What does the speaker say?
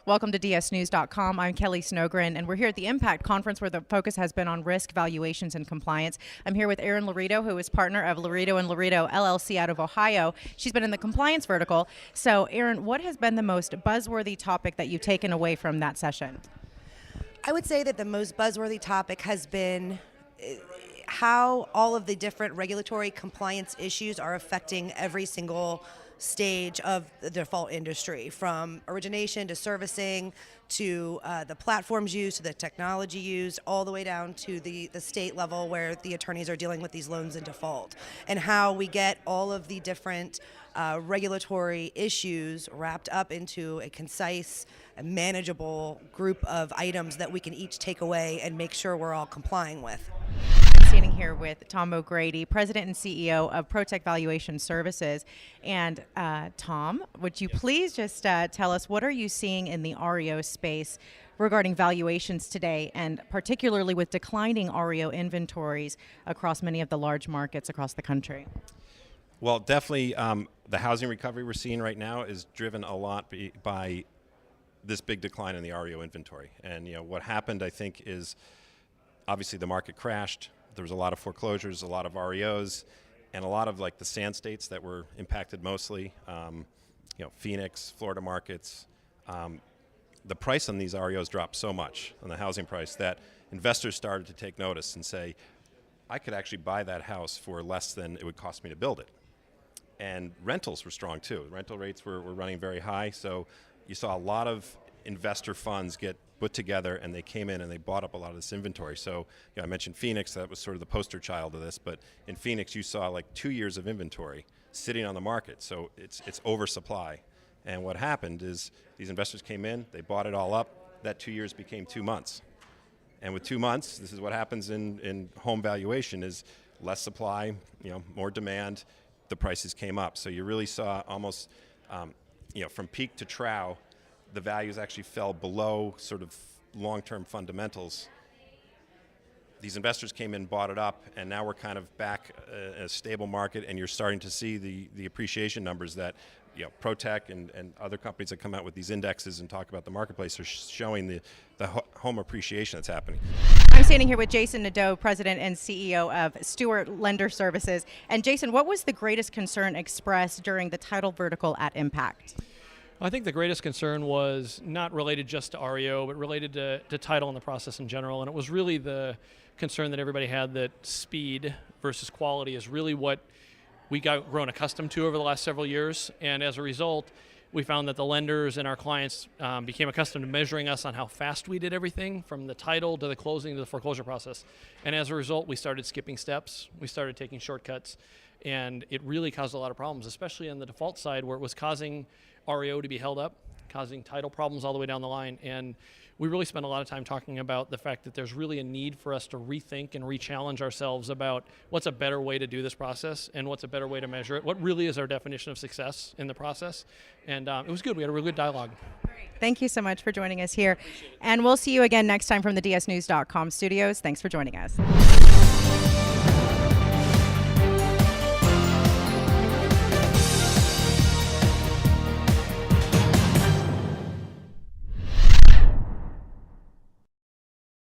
Welcome to DSNews.com. I'm Kelly Snogren, and we're here at the MPact conference where the focus has been on risk, valuations, and compliance. I'm here with Erin Laredo, who is partner of Laredo & Laredo LLC out of Ohio. She's been in the compliance vertical. So, Erin, what has been the most buzzworthy topic that you've taken away from that session? I would say that the most buzzworthy topic has been how all of the different regulatory compliance issues are affecting every single stage of the default industry, from origination to servicing to the platforms used to the technology used, all the way down to the state level where the attorneys are dealing with these loans in default, and how we get all of the different regulatory issues wrapped up into a concise and manageable group of items that we can each take away and make sure we're all complying with. I'm standing here with Tom O'Grady, President and CEO of ProTech Valuation Services. And Tom, would you please just tell us, what are you seeing in the REO space regarding valuations today, and particularly with declining REO inventories across many of the large markets across the country? Well, definitely the housing recovery we're seeing right now is driven a lot by this big decline in the REO inventory. And what happened, I think, is obviously the market crashed. There was a lot of foreclosures, a lot of REOs, and a lot of the sand states that were impacted mostly. Phoenix, Florida markets. The price on these REOs dropped so much on the housing price that investors started to take notice and say, I could actually buy that house for less than it would cost me to build it. And rentals were strong too. Rental rates were running very high, so you saw a lot of investor funds get put together, and they came in and they bought up a lot of this inventory. So I mentioned Phoenix, that was sort of the poster child of this, but in Phoenix you saw 2 years of inventory sitting on the market, so it's oversupply. And what happened is these investors came in, they bought it all up, that 2 years became 2 months. And with 2 months, this is what happens in home valuation, is less supply, more demand, the prices came up. So you really saw almost, from peak to trough, the values actually fell below sort of long-term fundamentals. These investors came in, bought it up, and now we're kind of back in a stable market, and you're starting to see the appreciation numbers that ProTech and other companies that come out with these indexes and talk about the marketplace are showing the home appreciation that's happening. I'm standing here with Jason Nadeau, President and CEO of Stewart Lender Services. And Jason, what was the greatest concern expressed during the title vertical at MPact? I think the greatest concern was not related just to REO, but related to title and the process in general. And it was really the concern that everybody had that speed versus quality is really what we got grown accustomed to over the last several years. And as a result, we found that the lenders and our clients became accustomed to measuring us on how fast we did everything, from the title to the closing to the foreclosure process. And as a result, we started skipping steps. We started taking shortcuts. And it really caused a lot of problems, especially on the default side, where it was causing REO to be held up, causing title problems all the way down the line. And we really spent a lot of time talking about the fact that there's really a need for us to rethink and re-challenge ourselves about what's a better way to do this process and what's a better way to measure it. What really is our definition of success in the process? And it was good. We had a really good dialogue. Great. Thank you so much for joining us here. And we'll see you again next time from the DSNews.com studios. Thanks for joining us.